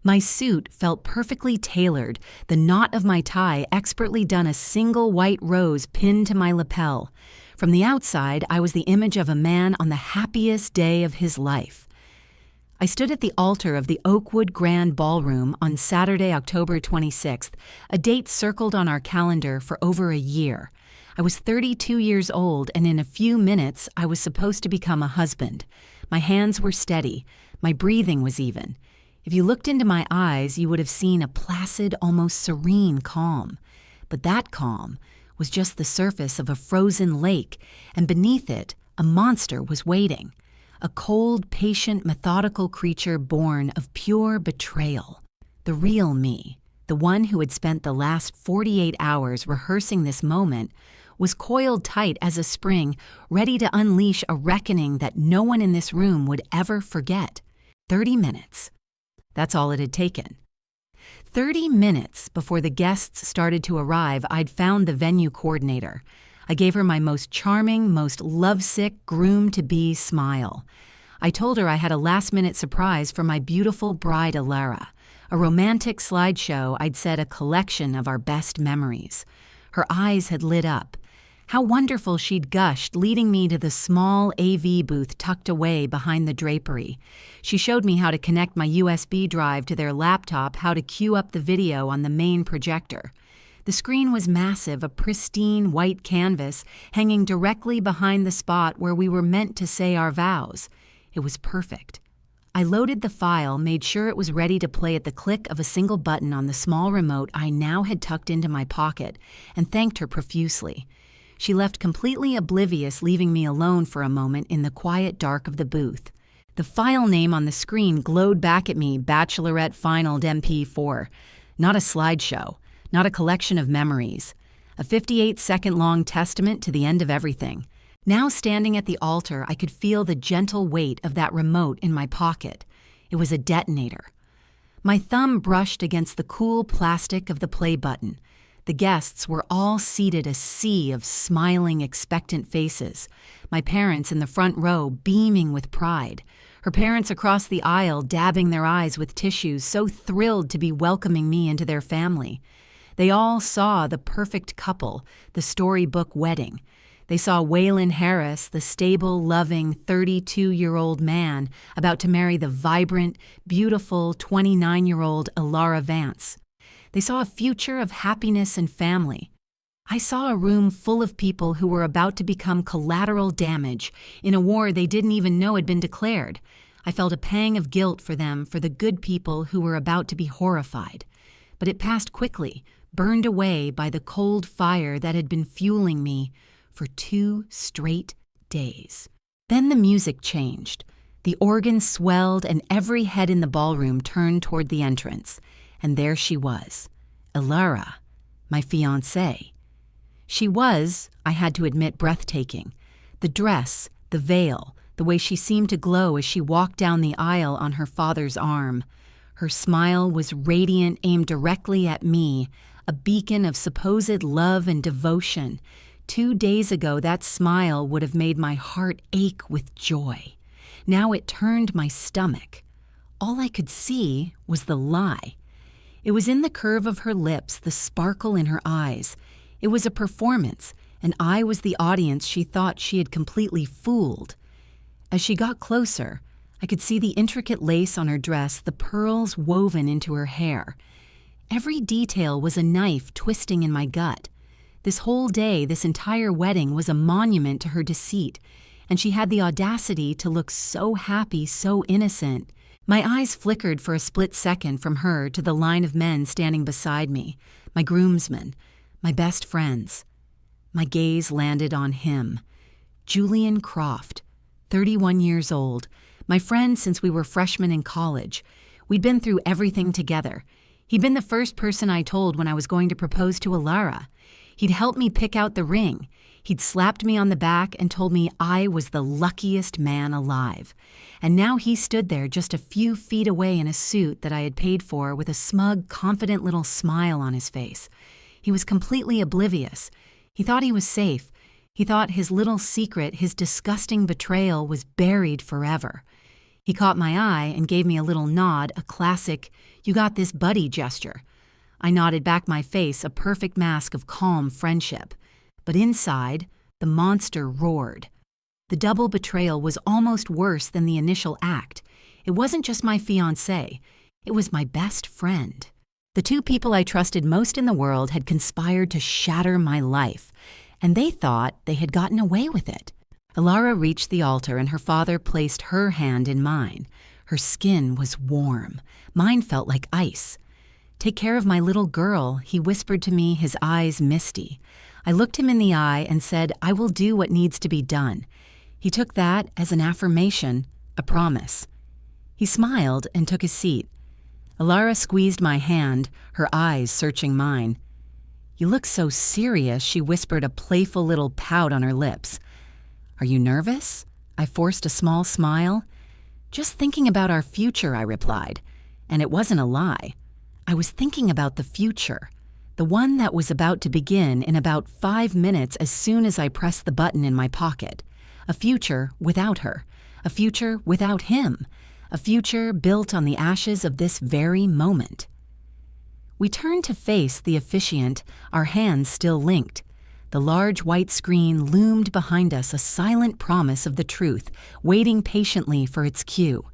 My suit felt perfectly tailored, the knot of my tie expertly done, a single white rose pinned to my lapel. From the outside, I was the image of a man on the happiest day of his life. I stood at the altar of the Oakwood Grand Ballroom on Saturday, October 26th, a date circled on our calendar for over a year. I was 32 years old, and in a few minutes, I was supposed to become a husband. My hands were steady. My breathing was even. If you looked into my eyes, you would have seen a placid, almost serene calm. But that calm was just the surface of a frozen lake, and beneath it, a monster was waiting. A cold, patient, methodical creature born of pure betrayal. The real me, the one who had spent the last 48 hours rehearsing this moment, was coiled tight as a spring, ready to unleash a reckoning that no one in this room would ever forget. 30 minutes. That's all it had taken. 30 minutes before the guests started to arrive, I'd found the venue coordinator. I gave her my most charming, most lovesick, groom-to-be smile. I told her I had a last-minute surprise for my beautiful bride, Alara. A romantic slideshow, I'd said, a collection of our best memories. Her eyes had lit up. How wonderful she'd gushed, leading me to the small AV booth tucked away behind the drapery. She showed me how to connect my USB drive to their laptop, how to cue up the video on the main projector. The screen was massive, a pristine white canvas hanging directly behind the spot where we were meant to say our vows. It was perfect. I loaded the file, made sure it was ready to play at the click of a single button on the small remote I now had tucked into my pocket, and thanked her profusely. She left completely oblivious, leaving me alone for a moment in the quiet dark of the booth. The file name on the screen glowed back at me, Bachelorette Final MP4. Not a slideshow, not a collection of memories. A 58-second-long testament to the end of everything. Now standing at the altar, I could feel the gentle weight of that remote in my pocket. It was a detonator. My thumb brushed against the cool plastic of the play button. The guests were all seated, a sea of smiling, expectant faces. My parents in the front row, beaming with pride. Her parents across the aisle, dabbing their eyes with tissues, so thrilled to be welcoming me into their family. They all saw the perfect couple, the storybook wedding. They saw Waylon Harris, the stable, loving, 32-year-old man about to marry the vibrant, beautiful 29-year-old Alara Vance. They saw a future of happiness and family. I saw a room full of people who were about to become collateral damage in a war they didn't even know had been declared. I felt a pang of guilt for them, for the good people who were about to be horrified. But it passed quickly, burned away by the cold fire that had been fueling me for 2 straight days. Then the music changed. The organ swelled and every head in the ballroom turned toward the entrance. And there she was, Alara, my fiancée. She was, I had to admit, breathtaking. The dress, the veil, the way she seemed to glow as she walked down the aisle on her father's arm. Her smile was radiant, aimed directly at me, a beacon of supposed love and devotion. 2 days ago, that smile would have made my heart ache with joy. Now it turned my stomach. All I could see was the lie. It was in the curve of her lips, the sparkle in her eyes. It was a performance, and I was the audience she thought she had completely fooled. As she got closer, I could see the intricate lace on her dress, the pearls woven into her hair. Every detail was a knife twisting in my gut. This whole day, this entire wedding was a monument to her deceit, and she had the audacity to look so happy, so innocent. My eyes flickered for a split second from her to the line of men standing beside me, my groomsmen, my best friends. My gaze landed on him, Julian Croft, 31 years old, my friend since we were freshmen in college. We'd been through everything together. He'd been the first person I told when I was going to propose to Alara. He'd helped me pick out the ring. He'd slapped me on the back and told me I was the luckiest man alive. And now he stood there just a few feet away in a suit that I had paid for with a smug, confident little smile on his face. He was completely oblivious. He thought he was safe. He thought his little secret, his disgusting betrayal, was buried forever. He caught my eye and gave me a little nod, a classic, "You got this, buddy" gesture. I nodded back my face, a perfect mask of calm friendship. But inside, the monster roared. The double betrayal was almost worse than the initial act. It wasn't just my fiancé, it was my best friend. The two people I trusted most in the world had conspired to shatter my life, and they thought they had gotten away with it. Alara reached the altar and her father placed her hand in mine. Her skin was warm. Mine felt like ice. "Take care of my little girl," he whispered to me, his eyes misty. I looked him in the eye and said, "I will do what needs to be done." He took that as an affirmation, a promise. He smiled and took his seat. Alara squeezed my hand, her eyes searching mine. "You look so serious," she whispered, a playful little pout on her lips. "Are you nervous?" I forced a small smile. "Just thinking about our future," I replied. And it wasn't a lie. I was thinking about the future, the one that was about to begin in about 5 minutes as soon as I pressed the button in my pocket. A future without her, a future without him, a future built on the ashes of this very moment. We turned to face the officiant, our hands still linked. The large white screen loomed behind us, a silent promise of the truth, waiting patiently for its cue.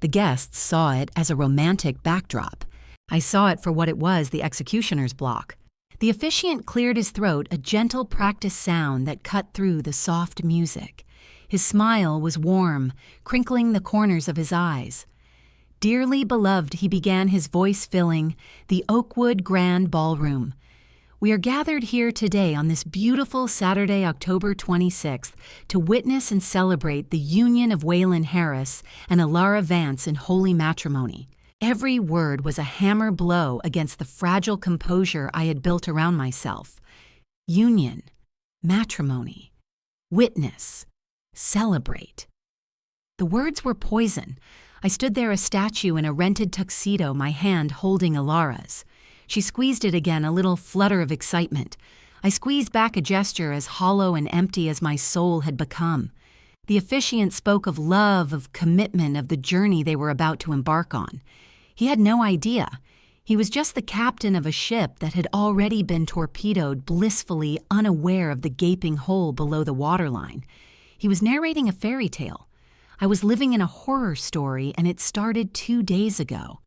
The guests saw it as a romantic backdrop. I saw it for what it was, the executioner's block. The officiant cleared his throat, a gentle practice sound that cut through the soft music. His smile was warm, crinkling the corners of his eyes. "Dearly beloved," he began, his voice filling the Oakwood Grand Ballroom. "We are gathered here today on this beautiful Saturday, October 26th, to witness and celebrate the union of Waylon Harris and Alara Vance in holy matrimony." Every word was a hammer blow against the fragile composure I had built around myself. Union, matrimony, witness, celebrate. The words were poison. I stood there a statue in a rented tuxedo, my hand holding Alara's. She squeezed it again, a little flutter of excitement. I squeezed back a gesture as hollow and empty as my soul had become. The officiant spoke of love, of commitment, of the journey they were about to embark on. He had no idea. He was just the captain of a ship that had already been torpedoed, blissfully unaware of the gaping hole below the waterline. He was narrating a fairy tale. I was living in a horror story, and it started 2 days ago.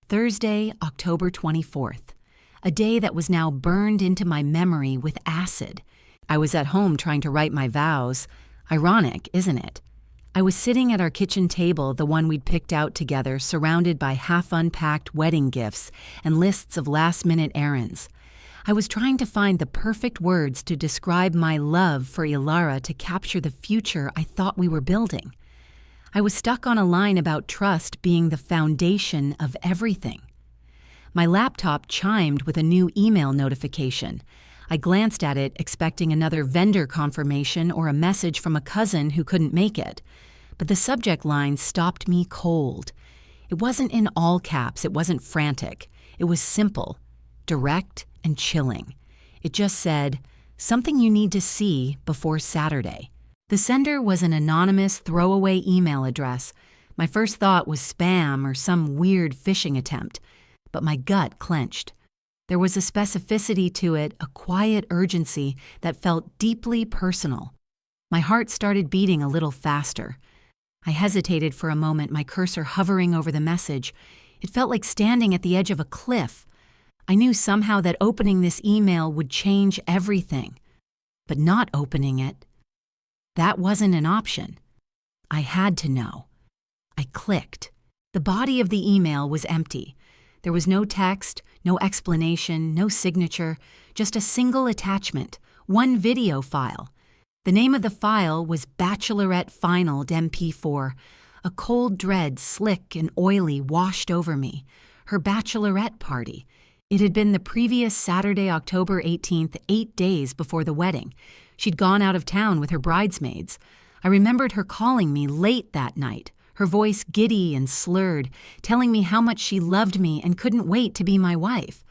Thursday, October 24th, a day that was now burned into my memory with acid. I was at home trying to write my vows. Ironic, isn't it? I was sitting at our kitchen table, the one we'd picked out together, surrounded by half-unpacked wedding gifts and lists of last-minute errands. I was trying to find the perfect words to describe my love for Alara, to capture the future I thought we were building. I was stuck on a line about trust being the foundation of everything. My laptop chimed with a new email notification. I glanced at it, expecting another vendor confirmation or a message from a cousin who couldn't make it. But the subject line stopped me cold. It wasn't in all caps, it wasn't frantic. It was simple, direct, and chilling. It just said, "Something you need to see before Saturday." The sender was an anonymous throwaway email address. My first thought was spam or some weird phishing attempt, but my gut clenched. There was a specificity to it, a quiet urgency that felt deeply personal. My heart started beating a little faster. I hesitated for a moment, my cursor hovering over the message. It felt like standing at the edge of a cliff. I knew somehow that opening this email would change everything. But not opening it, that wasn't an option. I had to know. I clicked. The body of the email was empty. There was no text, no explanation, no signature, just a single attachment, one video file. The name of the file was Bachelorette Final MP4. A cold dread, slick and oily, washed over me. Her bachelorette party. It had been the previous Saturday, October 18th, 8 days before the wedding. She'd gone out of town with her bridesmaids. I remembered her calling me late that night, her voice giddy and slurred, telling me how much she loved me and couldn't wait to be my wife.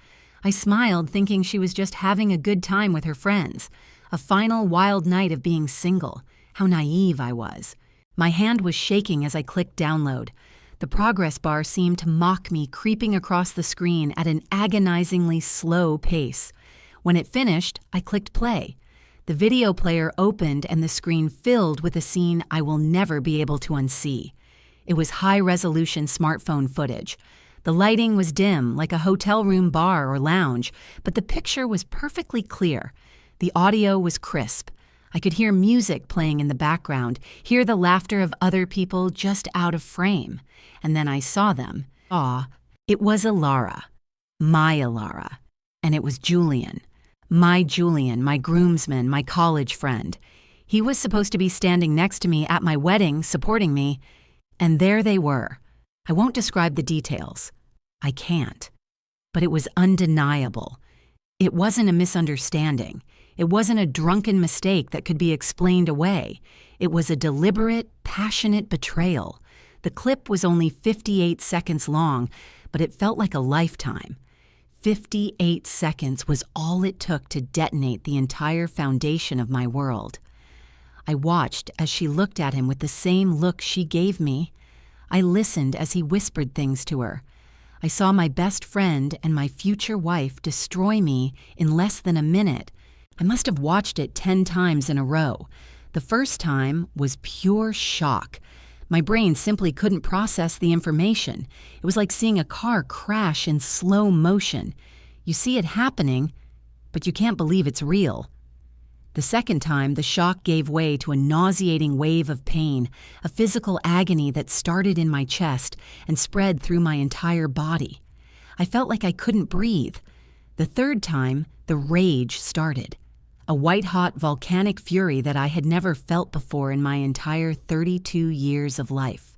I smiled, thinking she was just having a good time with her friends. A final wild night of being single. How naive I was. My hand was shaking as I clicked download. The progress bar seemed to mock me, creeping across the screen at an agonizingly slow pace. When it finished, I clicked play. The video player opened and the screen filled with a scene I will never be able to unsee. It was high-resolution smartphone footage. The lighting was dim, like a hotel room bar or lounge, but the picture was perfectly clear. The audio was crisp. I could hear music playing in the background, hear the laughter of other people just out of frame. And then I saw them. It was Alara. My Alara. And it was Julian. My Julian, my groomsman, my college friend. He was supposed to be standing next to me at my wedding, supporting me. And there they were. I won't describe the details. I can't. But it was undeniable. It wasn't a misunderstanding. It wasn't a drunken mistake that could be explained away. It was a deliberate, passionate betrayal. The clip was only 58 seconds long, but it felt like a lifetime. 58 seconds was all it took to detonate the entire foundation of my world. I watched as she looked at him with the same look she gave me. I listened as he whispered things to her. I saw my best friend and my future wife destroy me in less than a minute. I must have watched it 10 times in a row. The first time was pure shock. My brain simply couldn't process the information. It was like seeing a car crash in slow motion. You see it happening, but you can't believe it's real. The second time, the shock gave way to a nauseating wave of pain, a physical agony that started in my chest and spread through my entire body. I felt like I couldn't breathe. The third time, the rage started. A white-hot volcanic fury that I had never felt before in my entire 32 years of life.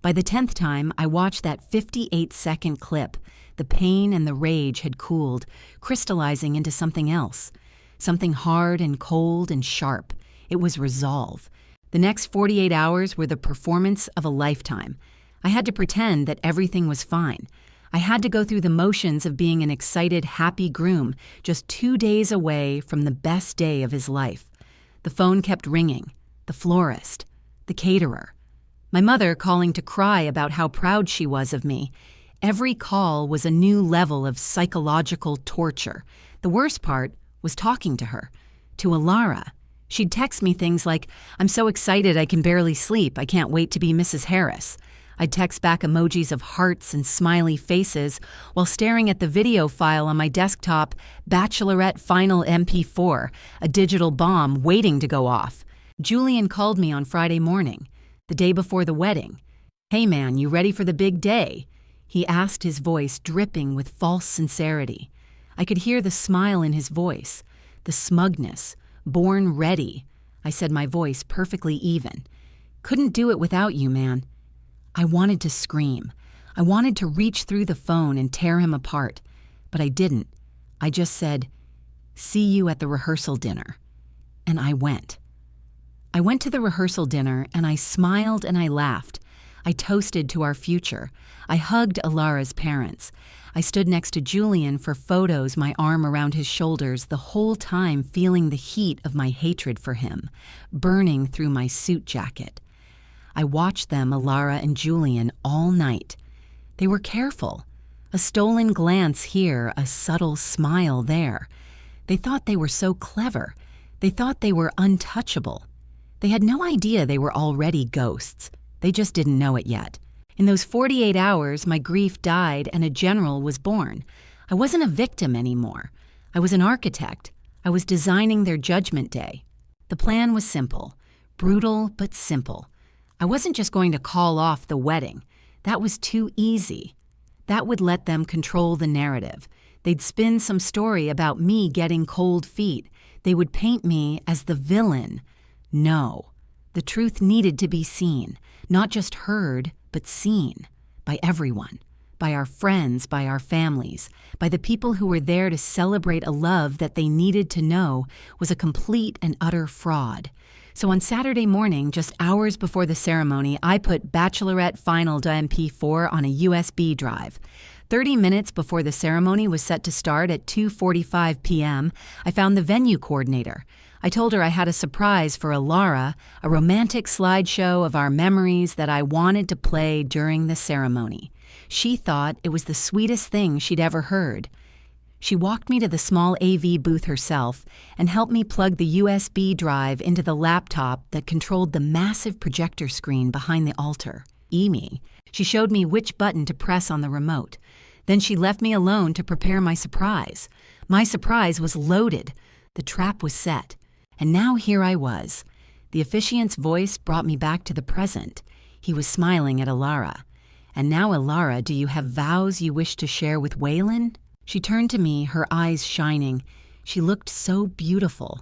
By the 10th time, I watched that 58-second clip. The pain and the rage had cooled, crystallizing into something else. Something hard and cold and sharp. It was resolve. The next 48 hours were the performance of a lifetime. I had to pretend that everything was fine. I had to go through the motions of being an excited, happy groom, just 2 days away from the best day of his life. The phone kept ringing. The florist. The caterer. My mother calling to cry about how proud she was of me. Every call was a new level of psychological torture. The worst part was talking to her. To Alara. She'd text me things like, "I'm so excited I can barely sleep. I can't wait to be Mrs. Harris." I'd text back emojis of hearts and smiley faces while staring at the video file on my desktop, Bachelorette Final MP4, a digital bomb waiting to go off. Julian called me on Friday morning, the day before the wedding. "Hey man, you ready for the big day?" He asked, his voice dripping with false sincerity. I could hear the smile in his voice, the smugness, born ready. I said, my voice perfectly even. "Couldn't do it without you, man." I wanted to scream. I wanted to reach through the phone and tear him apart, but I didn't. I just said, "See you at the rehearsal dinner." And I went. I went to the rehearsal dinner and I smiled and I laughed. I toasted to our future. I hugged Alara's parents. I stood next to Julian for photos, my arm around his shoulders, the whole time feeling the heat of my hatred for him, burning through my suit jacket. I watched them, Alara and Julian, all night. They were careful. A stolen glance here, a subtle smile there. They thought they were so clever. They thought they were untouchable. They had no idea they were already ghosts. They just didn't know it yet. In those 48 hours, my grief died and a general was born. I wasn't a victim anymore. I was an architect. I was designing their judgment day. The plan was simple, brutal but simple. I wasn't just going to call off the wedding. That was too easy. That would let them control the narrative. They'd spin some story about me getting cold feet. They would paint me as the villain. No, the truth needed to be seen, not just heard, but seen, by everyone, by our friends, by our families, by the people who were there to celebrate a love that they needed to know was a complete and utter fraud. So on Saturday morning, just hours before the ceremony, I put Bachelorette Final MP4 on a USB drive. 30 minutes before the ceremony was set to start at 2:45 p.m., I found the venue coordinator. I told her I had a surprise for Alara, a romantic slideshow of our memories that I wanted to play during the ceremony. She thought it was the sweetest thing she'd ever heard. She walked me to the small AV booth herself and helped me plug the USB drive into the laptop that controlled the massive projector screen behind the altar. She showed me which button to press on the remote. Then she left me alone to prepare my surprise. My surprise was loaded. The trap was set. And now here I was. The officiant's voice brought me back to the present. He was smiling at Alara. "And now, Alara, do you have vows you wish to share with Waylon?" She turned to me, her eyes shining. She looked so beautiful,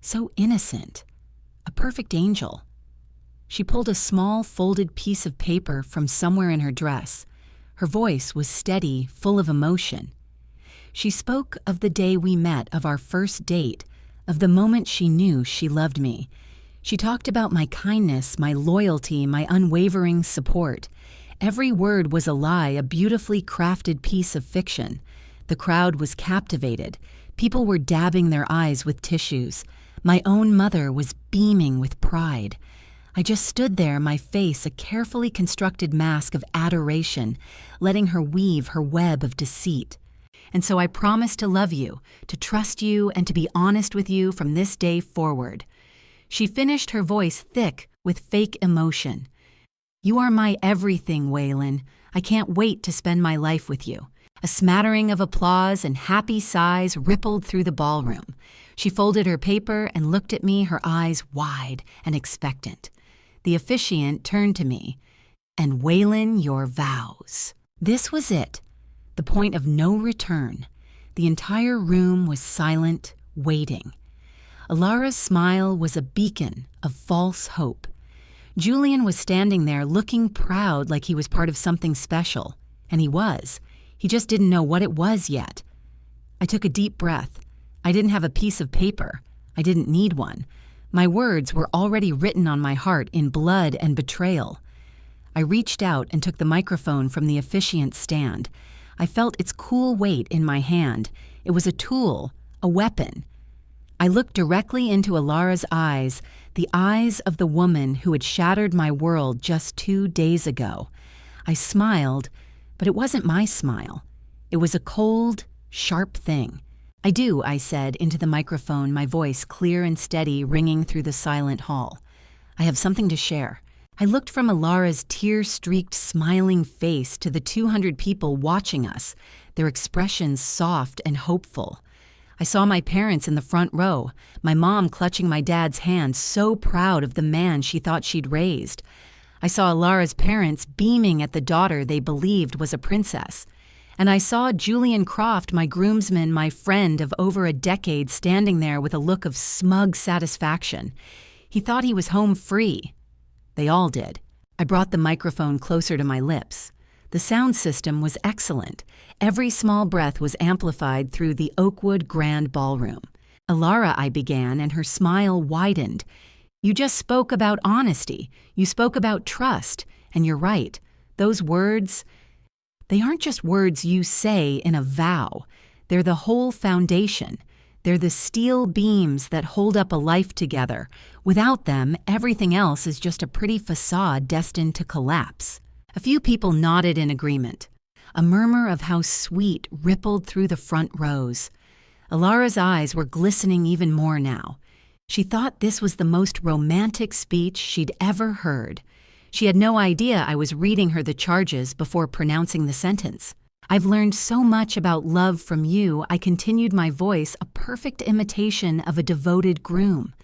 so innocent, a perfect angel. She pulled a small folded piece of paper from somewhere in her dress. Her voice was steady, full of emotion. She spoke of the day we met, of our first date, of the moment she knew she loved me. She talked about my kindness, my loyalty, my unwavering support. Every word was a lie, a beautifully crafted piece of fiction. The crowd was captivated. People were dabbing their eyes with tissues. My own mother was beaming with pride. I just stood there, my face a carefully constructed mask of adoration, letting her weave her web of deceit. "And so I promised to love you, to trust you, and to be honest with you from this day forward." She finished, her voice thick with fake emotion. "You are my everything, Waylon. I can't wait to spend my life with you." A smattering of applause and happy sighs rippled through the ballroom. She folded her paper and looked at me, her eyes wide and expectant. The officiant turned to me. "And Waylon, your vows." This was it, the point of no return. The entire room was silent, waiting. Alara's smile was a beacon of false hope. Julian was standing there looking proud, like he was part of something special. And he was. He just didn't know what it was yet. I took a deep breath. I didn't have a piece of paper. I didn't need one. My words were already written on my heart in blood and betrayal. I reached out and took the microphone from the officiant's stand. I felt its cool weight in my hand. It was a tool, a weapon. I looked directly into Alara's eyes, the eyes of the woman who had shattered my world just 2 days ago. I smiled, but it wasn't my smile. It was a cold, sharp thing. "I do," I said into the microphone, my voice clear and steady, ringing through the silent hall. "I have something to share." I looked from Alara's tear-streaked, smiling face to the 200 people watching us, their expressions soft and hopeful. I saw my parents in the front row, my mom clutching my dad's hand, so proud of the man she thought she'd raised. I saw Alara's parents beaming at the daughter they believed was a princess. And I saw Julian Croft, my groomsman, my friend of over a decade, standing there with a look of smug satisfaction. He thought he was home free. They all did. I brought the microphone closer to my lips. The sound system was excellent. Every small breath was amplified through the Oakwood Grand Ballroom. "Alara," I began, and her smile widened. "You just spoke about honesty. You spoke about trust. And you're right. Those words, they aren't just words you say in a vow. They're the whole foundation. They're the steel beams that hold up a life together. Without them, everything else is just a pretty facade destined to collapse." A few people nodded in agreement. A murmur of how sweet rippled through the front rows. Alara's eyes were glistening even more now. She thought this was the most romantic speech she'd ever heard. She had no idea I was reading her the charges before pronouncing the sentence. "I've learned so much about love from you," I continued, my voice a perfect imitation of a devoted groom.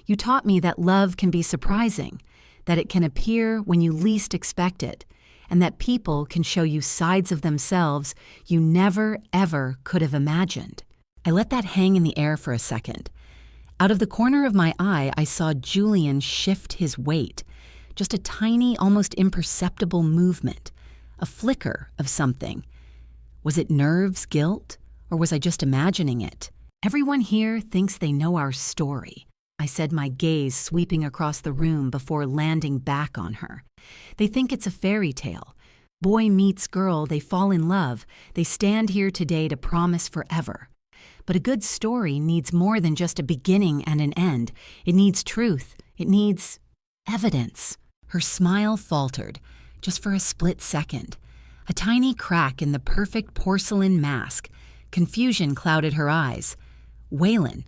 "You taught me that love can be surprising, that it can appear when you least expect it, and that people can show you sides of themselves you never, ever could have imagined." I let that hang in the air for a second. Out of the corner of my eye, I saw Julian shift his weight. Just a tiny, almost imperceptible movement. A flicker of something. Was it nerves, guilt, or was I just imagining it? "Everyone here thinks they know our story," I said, my gaze sweeping across the room before landing back on her. "They think it's a fairy tale. Boy meets girl, they fall in love. They stand here today to promise forever. But a good story needs more than just a beginning and an end. It needs truth. It needs evidence. Her smile faltered, just for a split second. A tiny crack in the perfect porcelain mask. Confusion clouded her eyes. "Waylon,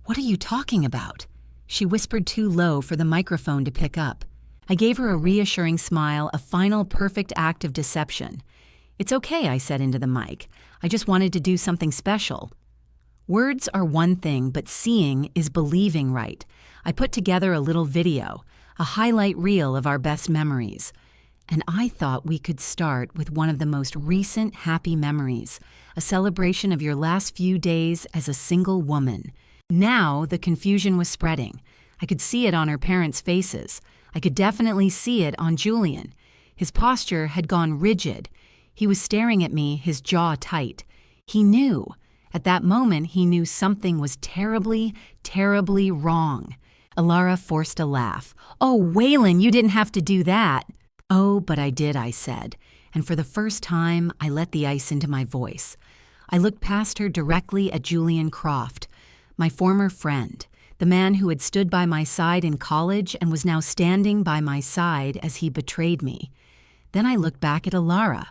what are you talking about?" She whispered too low for the microphone to pick up. I gave her a reassuring smile, a final perfect act of deception. "It's okay," I said into the mic. "I just wanted to do something special." Words are one thing, but seeing is believing right. I put together a little video, a highlight reel of our best memories. And I thought we could start with one of the most recent happy memories, a celebration of your last few days as a single woman. Now the confusion was spreading. I could see it on her parents' faces. I could definitely see it on Julian. His posture had gone rigid. He was staring at me, his jaw tight. He knew. At that moment, he knew something was terribly, terribly wrong. Alara forced a laugh. "Oh, Waylon, you didn't have to do that." "Oh, but I did," I said, and for the first time, I let the ice into my voice. I looked past her directly at Julian Croft, my former friend, the man who had stood by my side in college and was now standing by my side as he betrayed me. Then I looked back at Alara,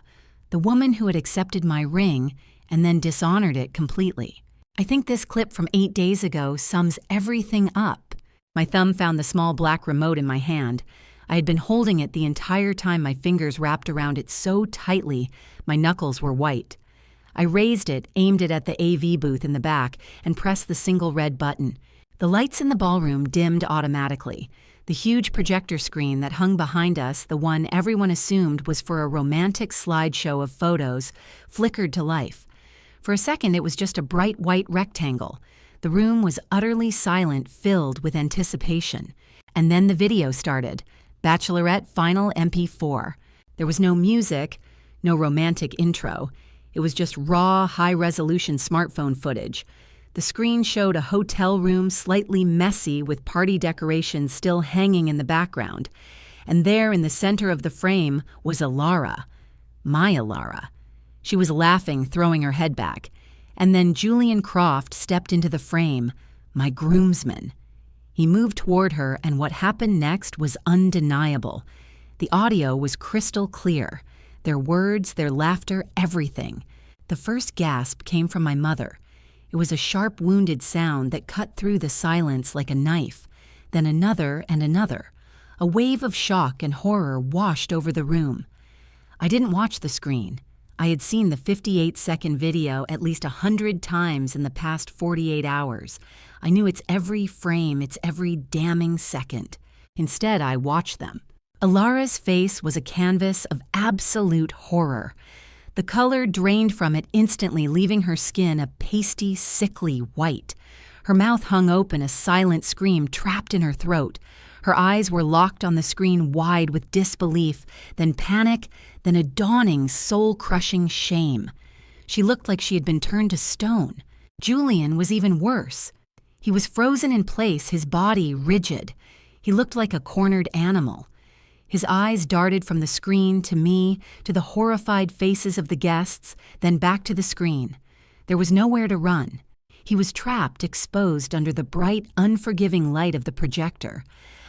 the woman who had accepted my ring and then dishonored it completely. I think this clip from 8 days ago sums everything up. My thumb found the small black remote in my hand. I had been holding it the entire time, my fingers wrapped around it so tightly my knuckles were white. I raised it, aimed it at the AV booth in the back, and pressed the single red button. The lights in the ballroom dimmed automatically. The huge projector screen that hung behind us, the one everyone assumed was for a romantic slideshow of photos, flickered to life. For a second, it was just a bright white rectangle. The room was utterly silent, filled with anticipation. And then the video started. Bachelorette Final MP4. There was no music, no romantic intro. It was just raw, high-resolution smartphone footage. The screen showed a hotel room slightly messy with party decorations still hanging in the background. And there in the center of the frame was Alara, my Alara. She was laughing, throwing her head back. And then Julian Croft stepped into the frame, my groomsman. He moved toward her, and what happened next was undeniable. The audio was crystal clear. Their words, their laughter, everything. The first gasp came from my mother. It was a sharp, wounded sound that cut through the silence like a knife. Then another and another. A wave of shock and horror washed over the room. I didn't watch the screen. I had seen the 58-second video at least 100 times in the past 48 hours. I knew its every frame, its every damning second. Instead, I watched them. Alara's face was a canvas of absolute horror. The color drained from it instantly, leaving her skin a pasty, sickly white. Her mouth hung open, a silent scream trapped in her throat. Her eyes were locked on the screen wide with disbelief, then panic, then a dawning, soul-crushing shame. She looked like she had been turned to stone. Julian was even worse. He was frozen in place, his body rigid. He looked like a cornered animal. His eyes darted from the screen to me, to the horrified faces of the guests, then back to the screen. There was nowhere to run. He was trapped, exposed under the bright, unforgiving light of the projector.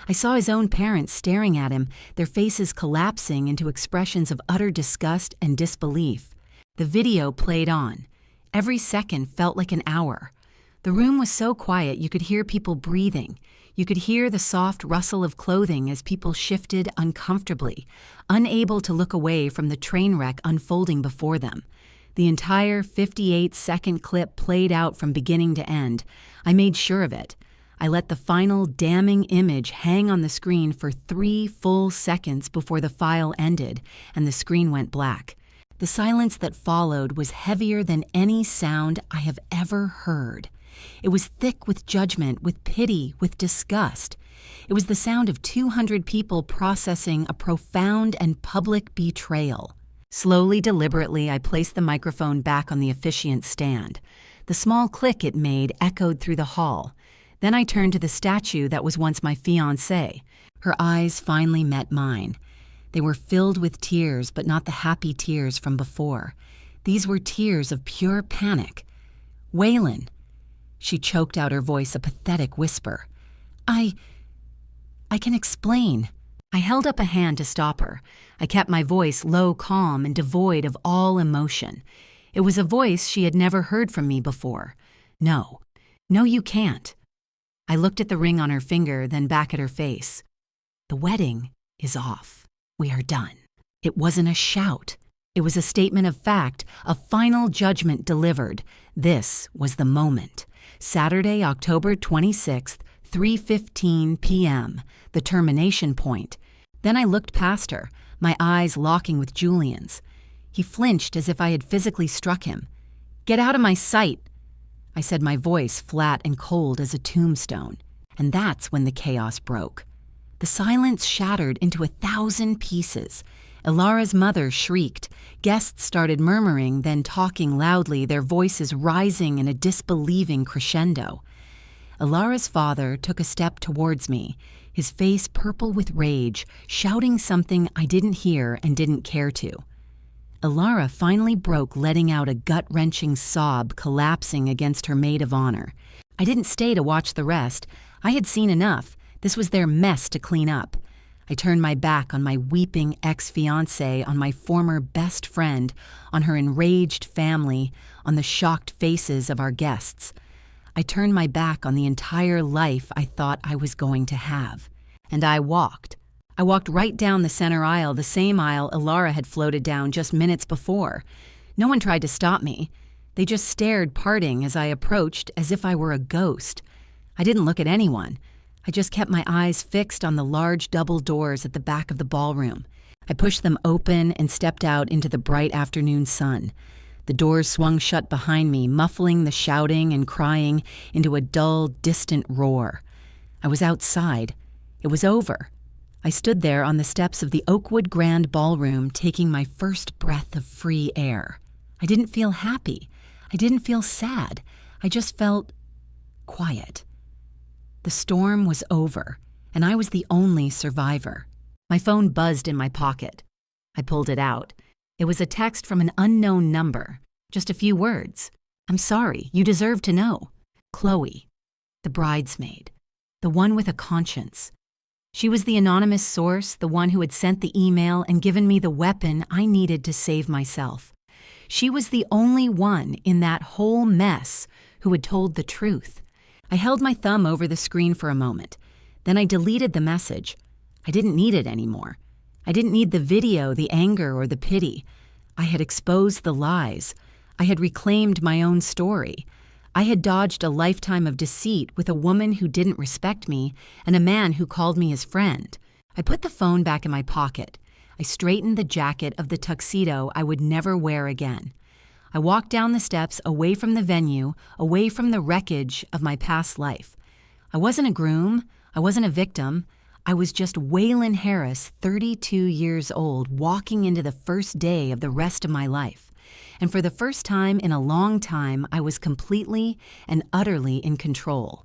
I saw his own parents staring at him, their faces collapsing into expressions of utter disgust and disbelief. The video played on. Every second felt like an hour. The room was so quiet you could hear people breathing. You could hear the soft rustle of clothing as people shifted uncomfortably, unable to look away from the train wreck unfolding before them. The entire 58-second clip played out from beginning to end. I made sure of it. I let the final damning image hang on the screen for 3 full seconds before the file ended and the screen went black. The silence that followed was heavier than any sound I have ever heard. It was thick with judgment, with pity, with disgust. It was the sound of 200 people processing a profound and public betrayal. Slowly, deliberately, I placed the microphone back on the officiant's stand. The small click it made echoed through the hall. Then I turned to the statue that was once my fiancée. Her eyes finally met mine. They were filled with tears, but not the happy tears from before. These were tears of pure panic. Waylon. She choked out her voice a pathetic whisper. I can explain. I held up a hand to stop her. I kept my voice low, calm, and devoid of all emotion. It was a voice she had never heard from me before. No, you can't. I looked at the ring on her finger, then back at her face. The wedding is off. We are done. It wasn't a shout. It was a statement of fact, a final judgment delivered. This was the moment. Saturday, October 26th, 3:15 p.m., the termination point. Then I looked past her, my eyes locking with Julian's. He flinched as if I had physically struck him. "Get out of my sight," I said, my voice flat and cold as a tombstone. And that's when the chaos broke. The silence shattered into 1,000 pieces. Ilara's mother shrieked. Guests started murmuring, then talking loudly, their voices rising in a disbelieving crescendo. Ilara's father took a step towards me, his face purple with rage, shouting something I didn't hear and didn't care to. Ilara finally broke, letting out a gut-wrenching sob, collapsing against her maid of honor. I didn't stay to watch the rest. I had seen enough. This was their mess to clean up. I turned my back on my weeping ex-fiancé, on my former best friend, on her enraged family, on the shocked faces of our guests. I turned my back on the entire life I thought I was going to have. And I walked. I walked right down the center aisle, the same aisle Ilara had floated down just minutes before. No one tried to stop me. They just stared, parting as I approached, as if I were a ghost. I didn't look at anyone. I just kept my eyes fixed on the large double doors at the back of the ballroom. I pushed them open and stepped out into the bright afternoon sun. The doors swung shut behind me, muffling the shouting and crying into a dull, distant roar. I was outside. It was over. I stood there on the steps of the Oakwood Grand Ballroom, taking my first breath of free air. I didn't feel happy. I didn't feel sad. I just felt quiet. The storm was over, and I was the only survivor. My phone buzzed in my pocket. I pulled it out. It was a text from an unknown number. Just a few words. "I'm sorry, you deserve to know. Chloe, the bridesmaid, the one with a conscience." She was the anonymous source, the one who had sent the email and given me the weapon I needed to save myself. She was the only one in that whole mess who had told the truth. I held my thumb over the screen for a moment. Then I deleted the message. I didn't need it anymore. I didn't need the video, the anger, or the pity. I had exposed the lies. I had reclaimed my own story. I had dodged a lifetime of deceit with a woman who didn't respect me and a man who called me his friend. I put the phone back in my pocket. I straightened the jacket of the tuxedo I would never wear again. I walked down the steps away from the venue, away from the wreckage of my past life. I wasn't a groom. I wasn't a victim. I was just Waylon Harris, 32 years old, walking into the first day of the rest of my life. And for the first time in a long time, I was completely and utterly in control.